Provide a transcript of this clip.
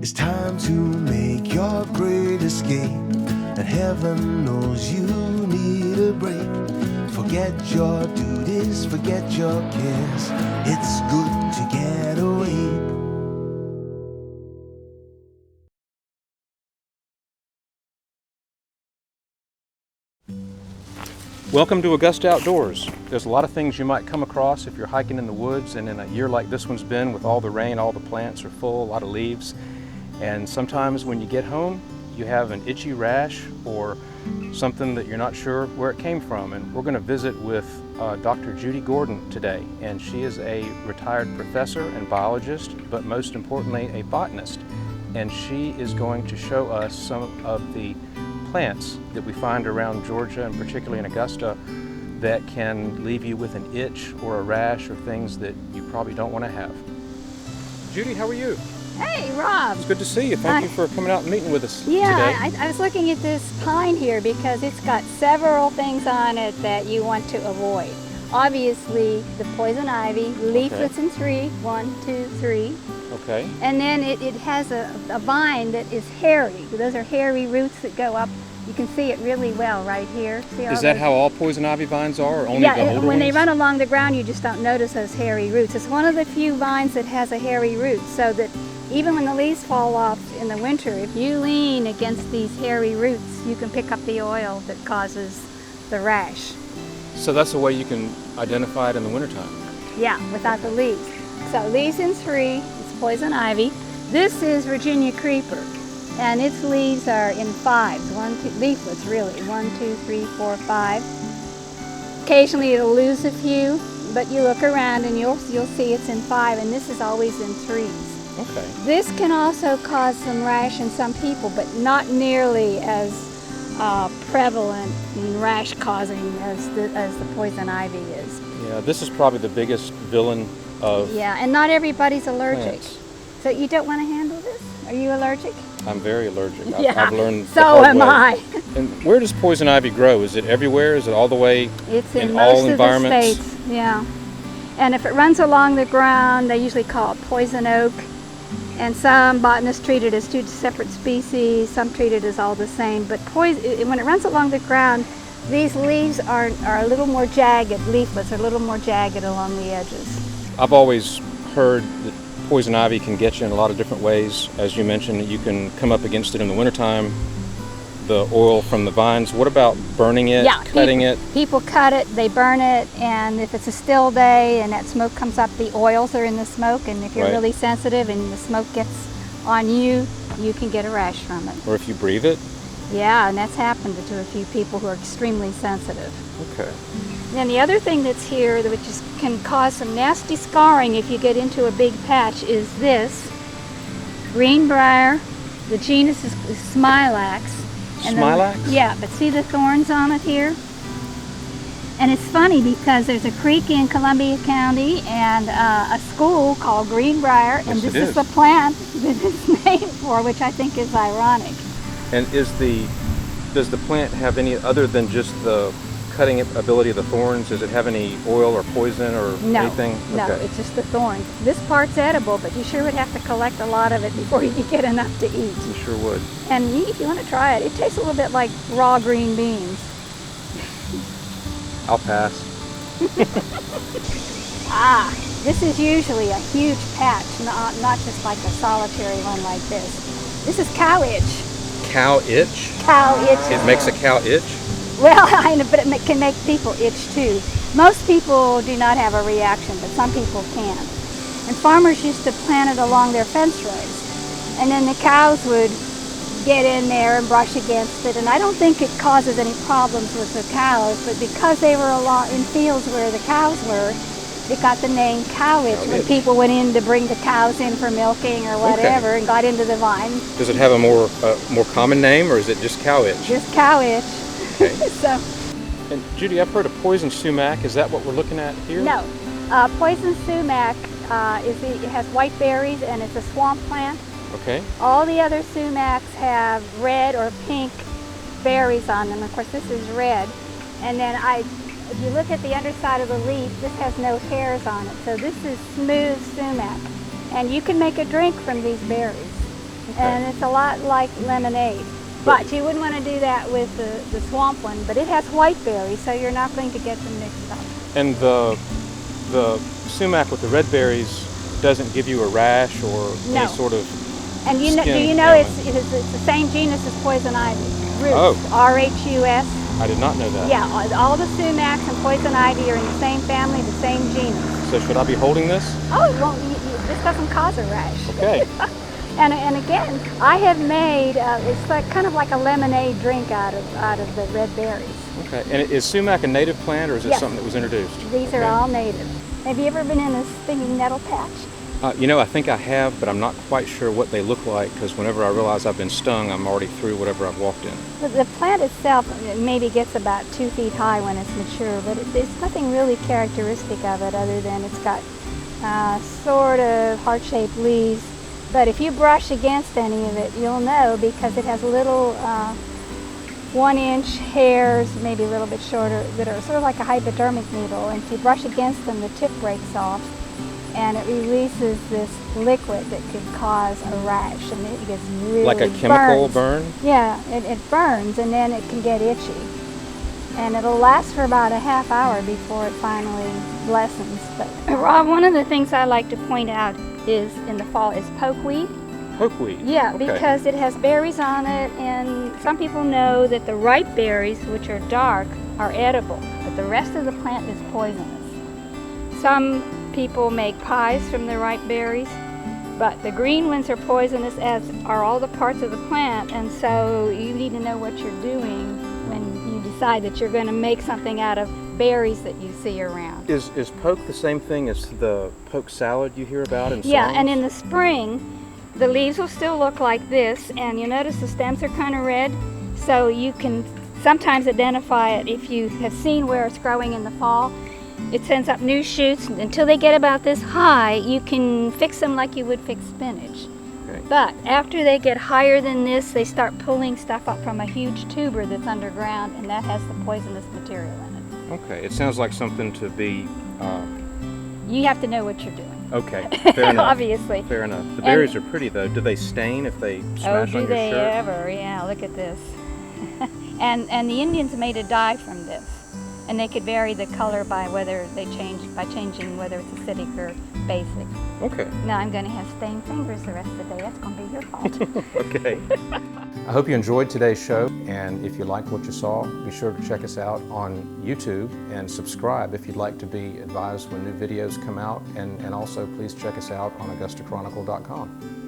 It's time to make your great escape, and heaven knows you need a break. Forget your duties, forget your cares. It's good to get away. Welcome to Augusta Outdoors. There's a lot of things you might come across if you're hiking in the woods, and in a year like this one's been, with all the rain, all the plants are full, a lot of leaves. And sometimes when you get home, you have an itchy rash or something that you're not sure where it came from. And we're going to visit with Dr. Judy Gordon today. And she is a retired professor and biologist, but most importantly, a botanist. And she is going to show us some of the plants that we find around Georgia, and particularly in Augusta, that can leave you with an itch or a rash or things that you probably don't want to have. Judy, how are you? Hey, Rob. It's good to see you. Thank you for coming out and meeting with us today. I was looking at this pine here because it's got several things on it that you want to avoid. Obviously, the poison ivy, leaflets in three, 1, 2, 3. Okay. And then it has a vine that is hairy. Those are hairy roots that go up. You can see it really well right here. See Is that how all poison ivy vines are, or only the older when ones? they run along the ground, you just don't notice those hairy roots. It's one of the few vines that has a hairy root, so that even when the leaves fall off in the winter, if you lean against these hairy roots, you can pick up the oil that causes the rash. So that's the way you can identify it in the wintertime? Yeah, without the leaves. So leaves in 3, it's poison ivy. This is Virginia creeper, and its leaves are in 5s, leaflets really, 1, 2, 3, 4, 5. Occasionally it'll lose a few, but you look around and you'll see it's in 5, and this is always in 3s. Okay. This can also cause some rash in some people, but not nearly as prevalent and rash causing as the poison ivy is. Yeah, this is probably the biggest villain of and not everybody's allergic. plants. So you don't want to handle this? Are you allergic? I'm very allergic. Yeah. I've learned the So hard am way. I. And where does poison ivy grow? Is it everywhere? Is it all the way It's in all most of environments? the states, yeah. And if it runs along the ground, they usually call it poison oak. And some botanists treat it as 2 separate species, some treat it as all the same. But when it runs along the ground, these leaves are a little more jagged, leaflets are a little more jagged along the edges. I've always heard that poison ivy can get you in a lot of different ways. As you mentioned, you can come up against it in the wintertime, the oil from the vines. What about burning it, cutting it? People cut it, they burn it, and if it's a still day and that smoke comes up, the oils are in the smoke, and if you're really sensitive and the smoke gets on you, you can get a rash from it. Or if you breathe it? Yeah, and that's happened to a few people who are extremely sensitive. Okay. And the other thing that's here, which can cause some nasty scarring if you get into a big patch, is this Greenbrier. The genus is Smilax. Smilax? Yeah, but see the thorns on it here? And it's funny because there's a creek in Columbia County and a school called Greenbrier, and this is the plant that it's named for, which I think is ironic. And does the plant have any other than just the cutting ability of the thorns? Does it have any oil or poison or anything? No, it's just the thorns. This part's edible, but you sure would have to collect a lot of it before you could get enough to eat. You sure would. And if you want to try it, it tastes a little bit like raw green beans. I'll pass. This is usually a huge patch, not just like a solitary one like this. This is cow itch. Cow itch? Cow itch. It makes a cow itch? Well, I know, but it can make people itch too. Most people do not have a reaction, but some people can. And farmers used to plant it along their fence rows. And then the cows would get in there and brush against it. And I don't think it causes any problems with the cows, but because they were in fields where the cows were, it got the name cow itch when people went in to bring the cows in for milking or whatever and got into the vine. Does it have a more common name, or is it just cow itch? Just cow itch. Okay. So. And Judy, I've heard of poison sumac. Is that what we're looking at here? No. Poison sumac it has white berries and it's a swamp plant. Okay. All the other sumacs have red or pink berries on them. Of course, this is red. And then if you look at the underside of the leaf, this has no hairs on it. So this is smooth sumac. And you can make a drink from these berries. And it's a lot like lemonade. But you wouldn't want to do that with the swamp one, but it has white berries, so you're not going to get them mixed up. And the sumac with the red berries doesn't give you a rash or No. any sort of And you know, do skin you know ailment? it's the same genus as poison ivy? Rhus, Oh. R-H-U-S. I did not know that. Yeah, all the sumacs and poison ivy are in the same family, the same genus. So should I be holding this? Oh, it won't, this doesn't cause a rash. Okay. And again, I have made, it's like kind of like a lemonade drink out of the red berries. Okay. And is sumac a native plant, or is it Yes. something that was introduced? These are all native. Have you ever been in a stinging nettle patch? You know, I think I have, but I'm not quite sure what they look like, because whenever I realize I've been stung, I'm already through whatever I've walked in. The plant itself maybe gets about 2 feet high when it's mature, but there's nothing really characteristic of it other than it's got sort of heart-shaped leaves. But if you brush against any of it, you'll know, because it has little 1-inch hairs, maybe a little bit shorter, that are sort of like a hypodermic needle. And if you brush against them, the tip breaks off, and it releases this liquid that could cause a rash, and it gets really Like a chemical burns. burn? Yeah, it burns, and then it can get itchy. And it'll last for about a half hour before it finally lessens. But Rob, one of the things I like to point out is in the fall is pokeweed. Pokeweed? Yeah, Okay. because it has berries on it, and some people know that the ripe berries, which are dark, are edible, but the rest of the plant is poisonous. Some people make pies from the ripe berries, but the green ones are poisonous, as are all the parts of the plant, and so you need to know what you're doing when you decide that you're going to make something out of berries that you see around. Is poke the same thing as the poke salad you hear about in Yeah, songs? and in the spring, the leaves will still look like this, and you'll notice the stems are kind of red, so you can sometimes identify it if you have seen where it's growing in the fall. It sends up new shoots. Until they get about this high, you can fix them like you would fix spinach. Okay. But after they get higher than this, they start pulling stuff up from a huge tuber that's underground, and that has the poisonous material in it. Okay, it sounds like something to be, You have to know what you're doing. okay, fair enough. Obviously. Fair enough. The berries are pretty though. Do they stain if they Oh, smash do on your they shirt? ever? Yeah, look at this. and the Indians made a dye from this, and they could vary the color by changing whether it's acidic or basic. Okay. Now I'm going to have stained fingers the rest of the day. That's going to be your fault. Okay. I hope you enjoyed today's show, and if you liked what you saw, be sure to check us out on YouTube and subscribe if you'd like to be advised when new videos come out, and also please check us out on AugustaChronicle.com.